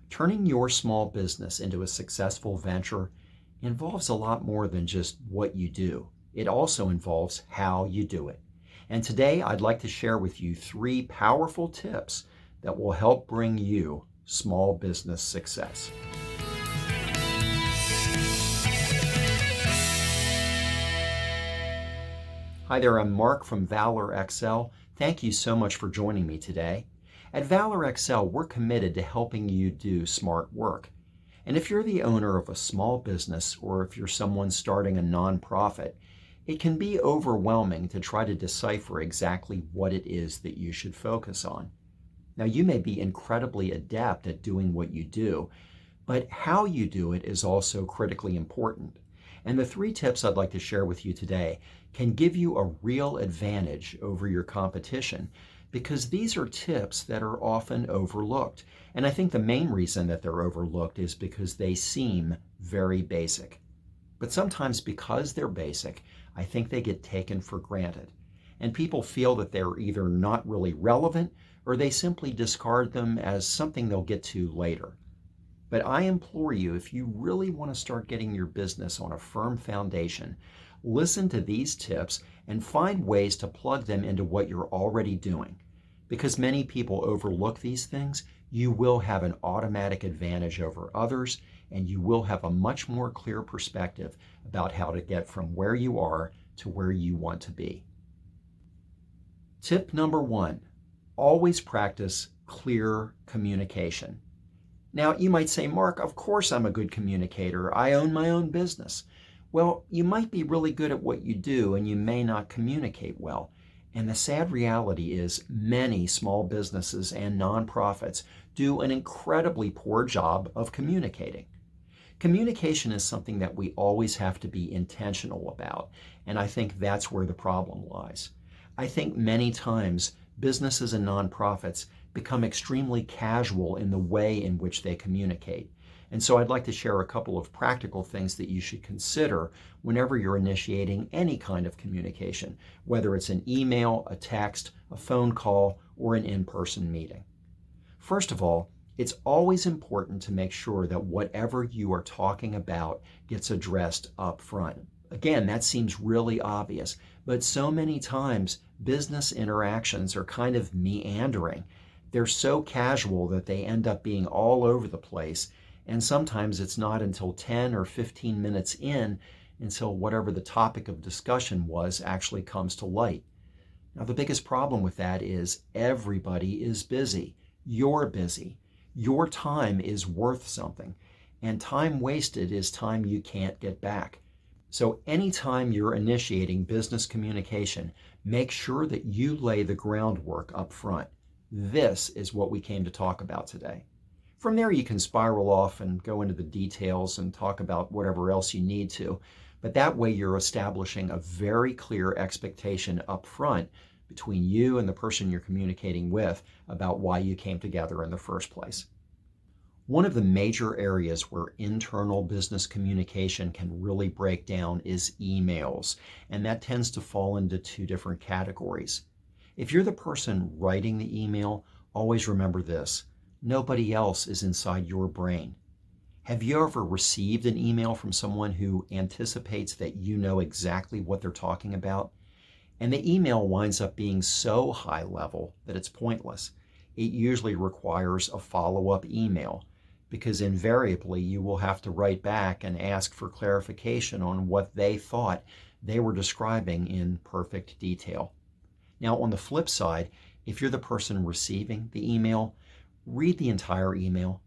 Turning your small business into a successful venture involves a lot more than just what you do. It also involves how you do it. And today I'd like to share with you 3 powerful tips that will help bring you small business success. Hi there, I'm Mark from Valor Excel. Thank you so much for joining me today. At Valor Excel, we're committed to helping you do smart work. And if you're the owner of a small business or if you're someone starting a nonprofit, it can be overwhelming to try to decipher exactly what it is that you should focus on. Now, you may be incredibly adept at doing what you do, but how you do it is also critically important. And the 3 tips I'd like to share with you today can give you a real advantage over your competition because these are tips that are often overlooked. And I think the main reason that they're overlooked is because they seem very basic. But sometimes because they're basic, I think they get taken for granted. And people feel that they're either not really relevant or they simply discard them as something they'll get to later. But I implore you, if you really want to start getting your business on a firm foundation, listen to these tips and find ways to plug them into what you're already doing. Because many people overlook these things, you will have an automatic advantage over others, and you will have a much more clear perspective about how to get from where you are to where you want to be. Tip number 1, always practice clear communication. Now, you might say, Mark, of course I'm a good communicator. I own my own business. Well, you might be really good at what you do and you may not communicate well. And the sad reality is many small businesses and nonprofits do an incredibly poor job of communicating. Communication is something that we always have to be intentional about, and I think that's where the problem lies. I think many times businesses and nonprofits become extremely casual in the way in which they communicate. And so I'd like to share a couple of practical things that you should consider whenever you're initiating any kind of communication, whether it's an email, a text, a phone call, or an in-person meeting. First of all, it's always important to make sure that whatever you are talking about gets addressed up front. Again, that seems really obvious, but so many times business interactions are kind of meandering. They're so casual that they end up being all over the place, and sometimes it's not until 10 or 15 minutes in until whatever the topic of discussion was actually comes to light. Now, the biggest problem with that is everybody is busy. You're busy. Your time is worth something, and time wasted is time you can't get back. So anytime you're initiating business communication, make sure that you lay the groundwork up front. This is what we came to talk about today. From there, you can spiral off and go into the details and talk about whatever else you need to. But that way, you're establishing a very clear expectation up front between you and the person you're communicating with about why you came together in the first place. One of the major areas where internal business communication can really break down is emails, and that tends to fall into 2 different categories. If you're the person writing the email, always remember this: nobody else is inside your brain. Have you ever received an email from someone who anticipates that you know exactly what they're talking about? And the email winds up being so high level that it's pointless. It usually requires a follow-up email because invariably you will have to write back and ask for clarification on what they thought they were describing in perfect detail. Now, on the flip side, if you're the person receiving the email, read the entire email.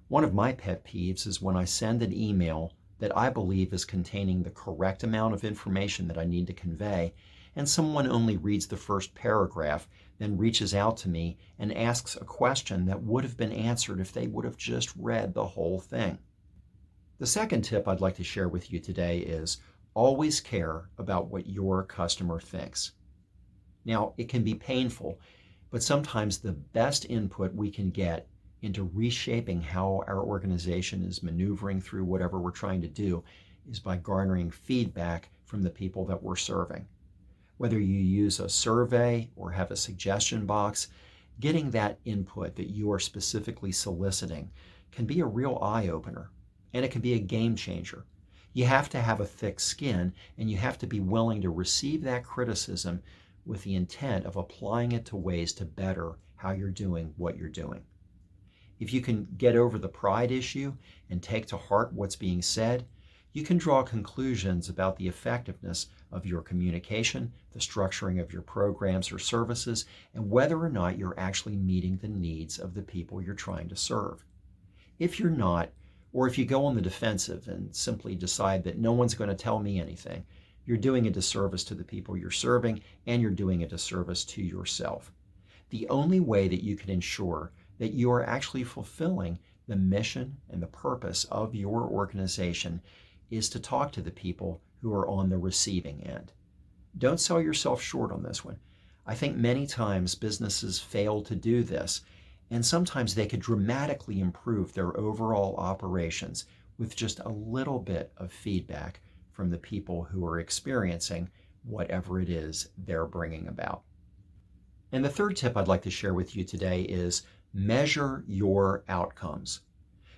One of my pet peeves is when I send an email that I believe is containing the correct amount of information that I need to convey, and someone only reads the first paragraph, then reaches out to me and asks a question that would have been answered if they would have just read the whole thing. The second tip I'd like to share with you today is always care about what your customer thinks. Now, it can be painful, but sometimes the best input we can get into reshaping how our organization is maneuvering through whatever we're trying to do is by garnering feedback from the people that we're serving. Whether you use a survey or have a suggestion box, getting that input that you are specifically soliciting can be a real eye-opener, and it can be a game changer. You have to have a thick skin, and you have to be willing to receive that criticism with the intent of applying it to ways to better how you're doing what you're doing. If you can get over the pride issue and take to heart what's being said, you can draw conclusions about the effectiveness of your communication, the structuring of your programs or services, and whether or not you're actually meeting the needs of the people you're trying to serve. If you're not, or if you go on the defensive and simply decide that no one's going to tell me anything, you're doing a disservice to the people you're serving, and you're doing a disservice to yourself. The only way that you can ensure that you are actually fulfilling the mission and the purpose of your organization is to talk to the people who are on the receiving end. Don't sell yourself short on this one. I think many times businesses fail to do this, and sometimes they could dramatically improve their overall operations with just a little bit of feedback from the people who are experiencing whatever it is they're bringing about. And the third tip I'd like to share with you today is measure your outcomes,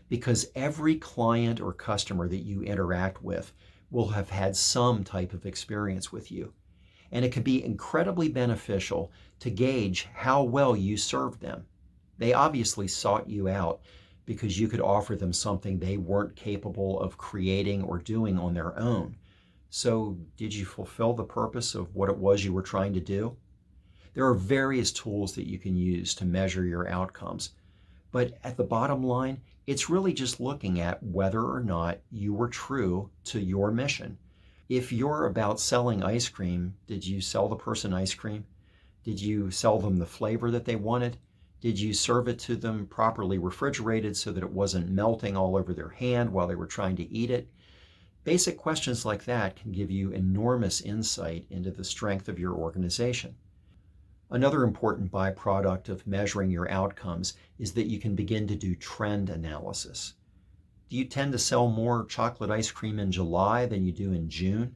because every client or customer that you interact with will have had some type of experience with you. And it can be incredibly beneficial to gauge how well you served them. They obviously sought you out because you could offer them something they weren't capable of creating or doing on their own. So did you fulfill the purpose of what it was you were trying to do? There are various tools that you can use to measure your outcomes. But at the bottom line, it's really just looking at whether or not you were true to your mission. If you're about selling ice cream, did you sell the person ice cream? Did you sell them the flavor that they wanted? Did you serve it to them properly refrigerated so that it wasn't melting all over their hand while they were trying to eat it? Basic questions like that can give you enormous insight into the strength of your organization. Another important byproduct of measuring your outcomes is that you can begin to do trend analysis. Do you tend to sell more chocolate ice cream in July than you do in June?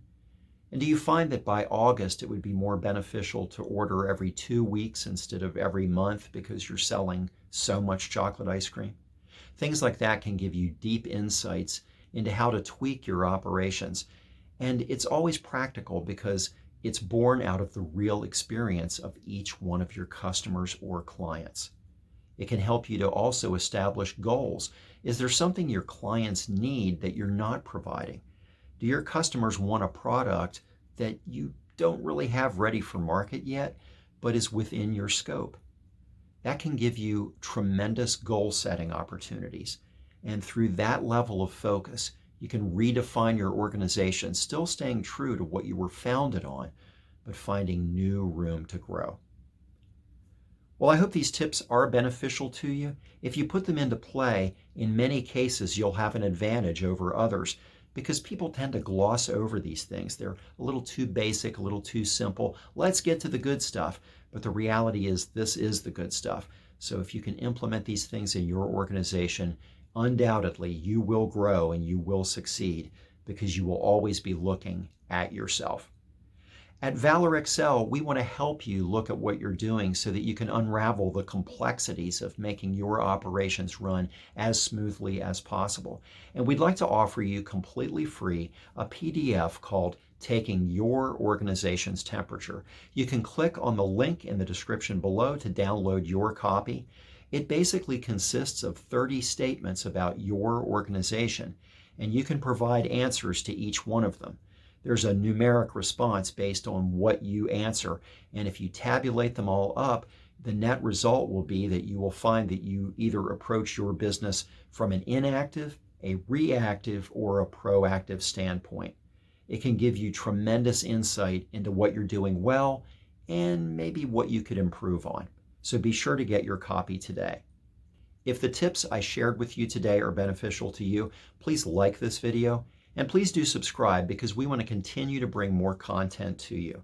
And do you find that by August it would be more beneficial to order every 2 weeks instead of every month because you're selling so much chocolate ice cream? Things like that can give you deep insights into how to tweak your operations. And it's always practical because it's born out of the real experience of each one of your customers or clients. It can help you to also establish goals. Is there something your clients need that you're not providing? Do your customers want a product that you don't really have ready for market yet, but is within your scope? That can give you tremendous goal setting opportunities. And through that level of focus, you can redefine your organization, still staying true to what you were founded on, but finding new room to grow. Well, I hope these tips are beneficial to you. If you put them into play, in many cases, you'll have an advantage over others because people tend to gloss over these things. They're a little too basic, a little too simple. Let's get to the good stuff. But the reality is this is the good stuff. So if you can implement these things in your organization, undoubtedly you will grow and you will succeed because you will always be looking at yourself. At Valor Excel, we want to help you look at what you're doing so that you can unravel the complexities of making your operations run as smoothly as possible. And we'd like to offer you completely free a PDF called Taking Your Organization's Temperature. You can click on the link in the description below to download your copy. It basically consists of 30 statements about your organization, and you can provide answers to each one of them. There's a numeric response based on what you answer, and if you tabulate them all up, the net result will be that you will find that you either approach your business from an inactive, a reactive, or a proactive standpoint. It can give you tremendous insight into what you're doing well and maybe what you could improve on. So be sure to get your copy today. If the tips I shared with you today are beneficial to you, please like this video and please do subscribe because we want to continue to bring more content to you.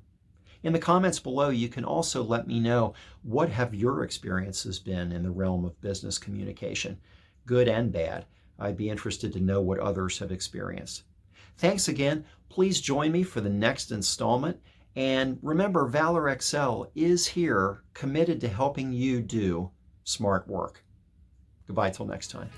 In the comments below, you can also let me know what have your experiences been in the realm of business communication, good and bad. I'd be interested to know what others have experienced. Thanks again. Please join me for the next installment. And remember, Valor Excel is here, committed to helping you do smart work. Goodbye till next time.